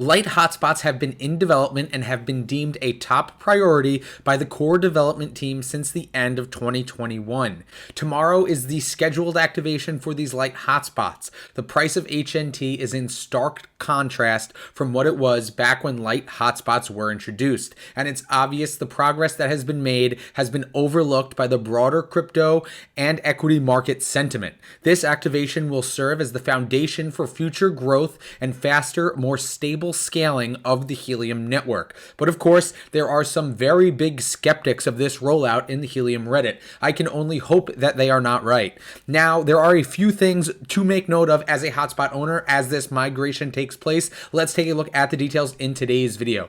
Light hotspots have been in development and have been deemed a top priority by the core development team since the end of 2021. Tomorrow is the scheduled activation for these light hotspots. The price of HNT is in stark contrast from what it was back when light hotspots were introduced, and it's obvious the progress that has been made has been overlooked by the broader crypto and equity market sentiment. This activation will serve as the foundation for future growth and faster, more stable scaling of the Helium network. But of course, there are some very big skeptics of this rollout in the Helium Reddit. I can only hope that they are not right. Now, there are a few things to make note of as a hotspot owner as this migration takes place. Let's take a look at the details in today's video.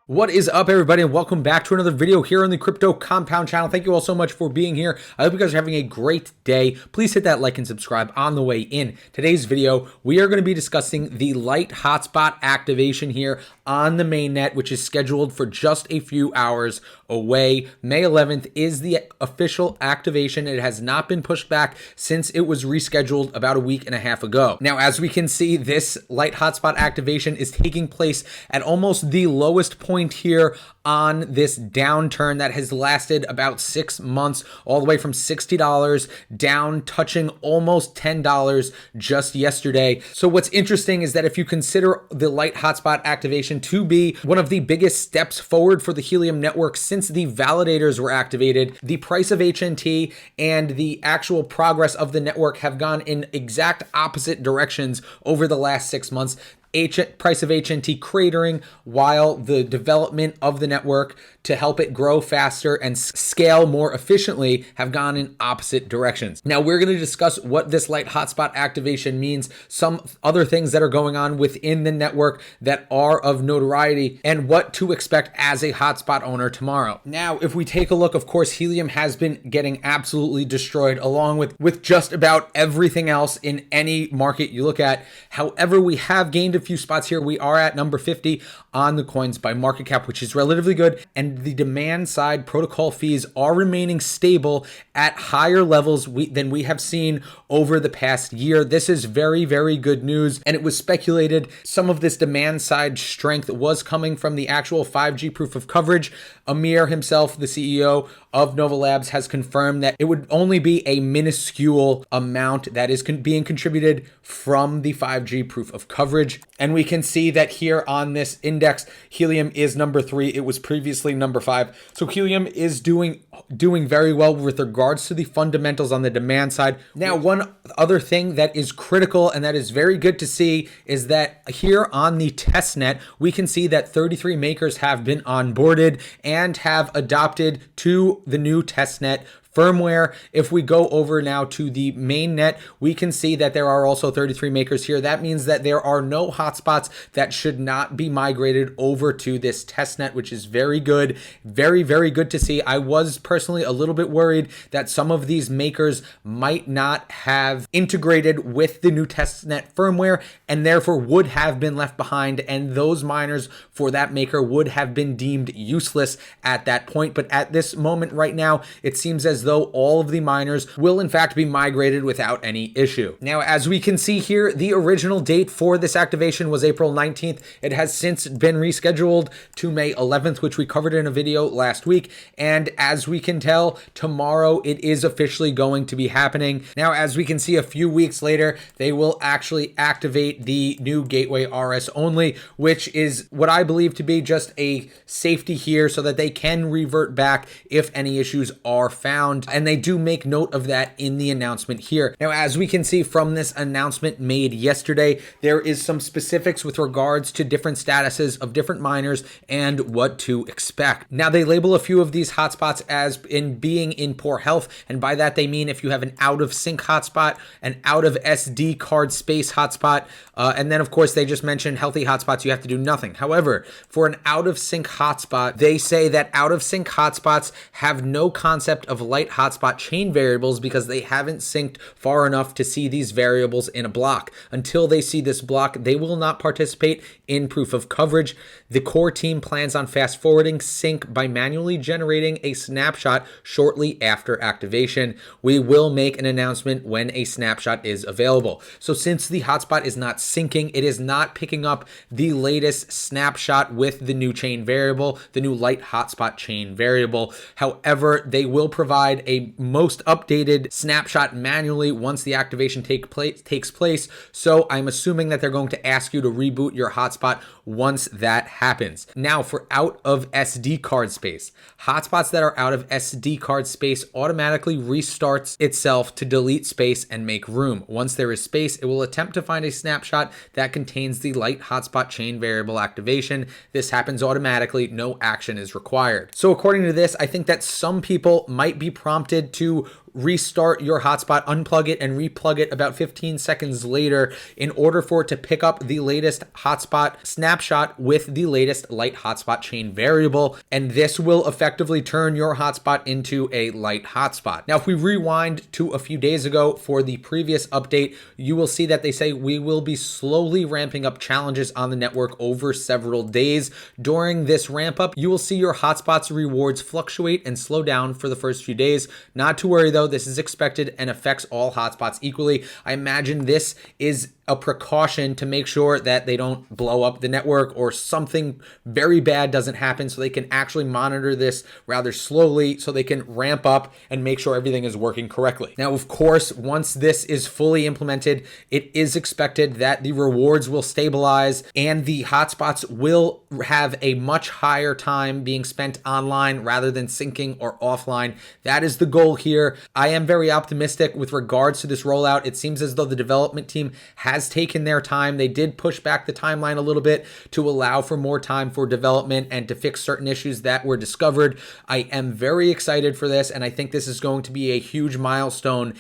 What is up, everybody, and welcome back to another video here on the Crypto Compound channel. Thank you all so much for being here. I hope you guys are having a great day. Please hit that like and subscribe on the way in. Today's video, we are going to be discussing the light hotspot activation here on the mainnet, which is scheduled for just a few hours away. May 11th is the official activation. It has not been pushed back since it was rescheduled about a week and a half ago. Now, as we can see, this light hotspot activation is taking place at almost the lowest point here on this downturn that has lasted about 6 months, all the way from $60 down, touching almost $10 just yesterday. So what's interesting is that if you consider the light hotspot activation to be one of the biggest steps forward for the Helium network since the validators were activated, the price of HNT and the actual progress of the network have gone in exact opposite directions over the last 6 months. Price of HNT cratering, while the development of the network to help it grow faster and scale more efficiently have gone in opposite directions. Now, we're going to discuss what this light hotspot activation means, some other things that are going on within the network that are of notoriety, and what to expect as a hotspot owner tomorrow. Now, if we take a look, of course, Helium has been getting absolutely destroyed along with just about everything else in any market you look at. However, we have gained a few spots here. We are at number 50 on the coins by market cap, which is relatively good, and the demand side protocol fees are remaining stable at higher levels than we have seen over the past year. This is very, very good news, and it was speculated some of this demand side strength was coming from the actual 5G proof of coverage. Amir himself, the CEO of Nova Labs, has confirmed that it would only be a minuscule amount that is being contributed from the 5G proof of coverage. And we can see that here on this index, Helium is number 3. It was previously number 5. So Helium is doing very well with regards to the fundamentals on the demand side. Now, one other thing that is critical and that is very good to see is that here on the testnet, we can see that 33 makers have been onboarded and have adopted to the new testnet firmware. If we go over now to the main net, we can see that there are also 33 makers here. That means that there are no hotspots that should not be migrated over to this testnet, which is very good. Very, very good to see. I was personally a little bit worried that some of these makers might not have integrated with the new testnet firmware and therefore would have been left behind, and those miners for that maker would have been deemed useless at that point. But at this moment right now, it seems as though all of the miners will in fact be migrated without any issue. Now, as we can see here, the original date for this activation was April 19th. It has since been rescheduled to May 11th, which we covered in a video last week. And as we can tell, tomorrow it is officially going to be happening. Now, as we can see, a few weeks later, they will actually activate the new gateway RS only, which is what I believe to be just a safety here so that they can revert back if any issues are found. And they do make note of that in the announcement here. Now, as we can see from this announcement made yesterday, there is some specifics with regards to different statuses of different miners and what to expect. Now, they label a few of these hotspots as in being in poor health, and by that they mean if you have an out of sync hotspot, an out of SD card space hotspot, and then of course they just mentioned healthy hotspots, you have to do nothing. However, for an out of sync hotspot, they say that out of sync hotspots have no concept of light light hotspot chain variables because they haven't synced far enough to see these variables in a block. Until they see this block, they will not participate in proof of coverage. The core team plans on fast forwarding sync by manually generating a snapshot shortly after activation. We will make an announcement when a snapshot is available. So since the hotspot is not syncing, it is not picking up the latest snapshot with the new chain variable, the new light hotspot chain variable. However, they will provide a most updated snapshot manually once the activation takes place. So I'm assuming that they're going to ask you to reboot your hotspot once that happens. Now, for out of SD card space, hotspots that are out of SD card space automatically restarts itself to delete space and make room. Once there is space, it will attempt to find a snapshot that contains the light hotspot chain variable activation. This happens automatically, no action is required. So according to this, I think that some people might be prompted to restart your hotspot, unplug it, and replug it about 15 seconds later in order for it to pick up the latest hotspot snapshot with the latest light hotspot chain variable. And this will effectively turn your hotspot into a light hotspot. Now, if we rewind to a few days ago for the previous update, you will see that they say we will be slowly ramping up challenges on the network over several days. During this ramp up, you will see your hotspots rewards fluctuate and slow down for the first few days. Not to worry though, this is expected and affects all hotspots equally. I imagine this is a precaution to make sure that they don't blow up the network or something very bad doesn't happen, so they can actually monitor this rather slowly so they can ramp up and make sure everything is working correctly. Now, of course, once this is fully implemented, it is expected that the rewards will stabilize and the hotspots will have a much higher time being spent online rather than syncing or offline. That is the goal here. I am very optimistic with regards to this rollout. It seems as though the development team has taken their time. They did push back the timeline a little bit to allow for more time for development and to fix certain issues that were discovered. I am very excited for this, and I think this is going to be a huge milestone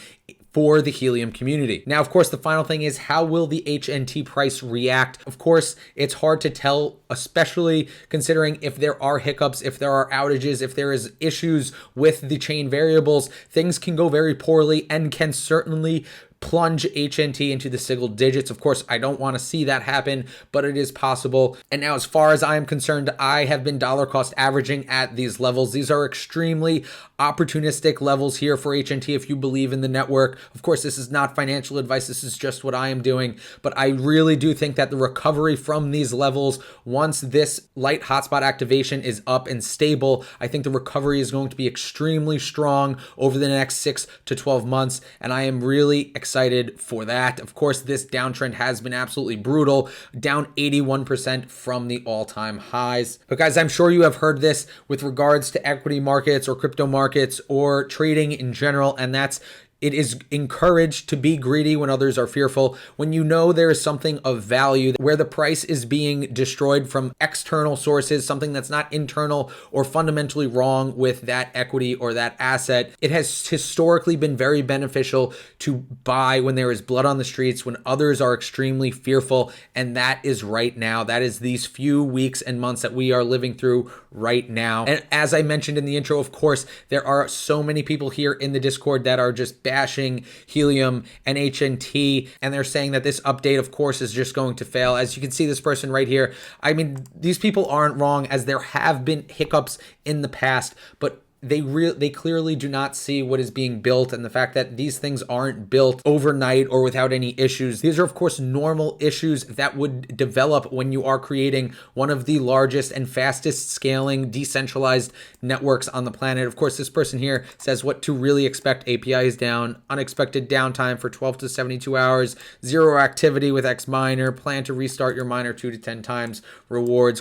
for the Helium community. Now, of course, the final thing is, how will the HNT price react? Of course, it's hard to tell, especially considering if there are hiccups, if there are outages, if there is issues with the chain variables, things can go very poorly and can certainly plunge HNT into the single digits. Of course, I don't want to see that happen, but it is possible. And now, as far as I am concerned, I have been dollar cost averaging at these levels. These are extremely opportunistic levels here for HNT if you believe in the network. Of course, this is not financial advice. This is just what I am doing. But I really do think that the recovery from these levels, once this light hotspot activation is up and stable, I think the recovery is going to be extremely strong over the next 6 to 12 months. And I am really excited for that. Of course, this downtrend has been absolutely brutal, down 81% from the all-time highs. But guys, I'm sure you have heard this with regards to equity markets or crypto markets or trading in general, and that's it is encouraged to be greedy when others are fearful. When you know there is something of value where the price is being destroyed from external sources, something that's not internal or fundamentally wrong with that equity or that asset, it has historically been very beneficial to buy when there is blood on the streets, when others are extremely fearful. And that is right now. That is these few weeks and months that we are living through right now. And as I mentioned in the intro, of course, there are so many people here in the Discord that are just bashing Helium and HNT, and they're saying that this update, of course, is just going to fail. As you can see, this person right here, I mean, these people aren't wrong, as there have been hiccups in the past, but they clearly do not see what is being built, and the fact that these things aren't built overnight or without any issues. These are, of course, normal issues that would develop when you are creating one of the largest and fastest scaling decentralized networks on the planet. Of course, this person here says what to really expect: API is down, unexpected downtime for 12 to 72 hours, zero activity with X miner, plan to restart your miner 2 to 10 times, rewards, ?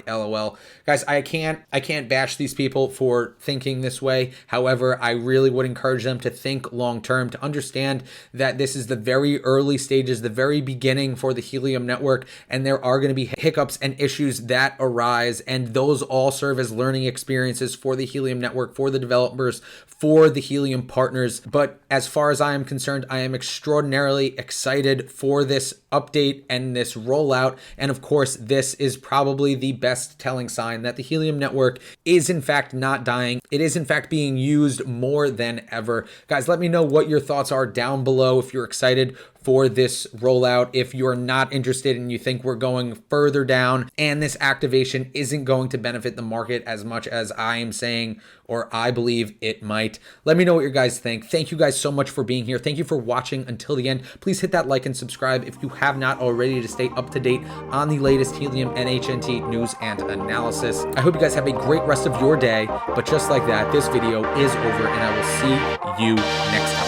LOL. Guys, I can't bash these people for thinking this way. However, I really would encourage them to think long term, to understand that this is the very early stages, the very beginning for the Helium network, and there are going to be hiccups and issues that arise, and those all serve as learning experiences for the Helium network, for the developers, for the Helium partners. But as far as I am concerned, I am extraordinarily excited for this update and this rollout. And of course, this is probably the best telling sign that the Helium network is in fact not dying. It is in fact being used more than ever. Guys, let me know what your thoughts are down below. If you're excited for this rollout, if you're not interested and you think we're going further down and this activation isn't going to benefit the market as much as I am saying, or I believe it might. Let me know what your guys think. Thank you guys so much for being here. Thank you for watching until the end. Please hit that like and subscribe if you have not already to stay up to date on the latest Helium HNT news and analysis. I hope you guys have a great rest of your day, but just like that, this video is over and I will see you next time.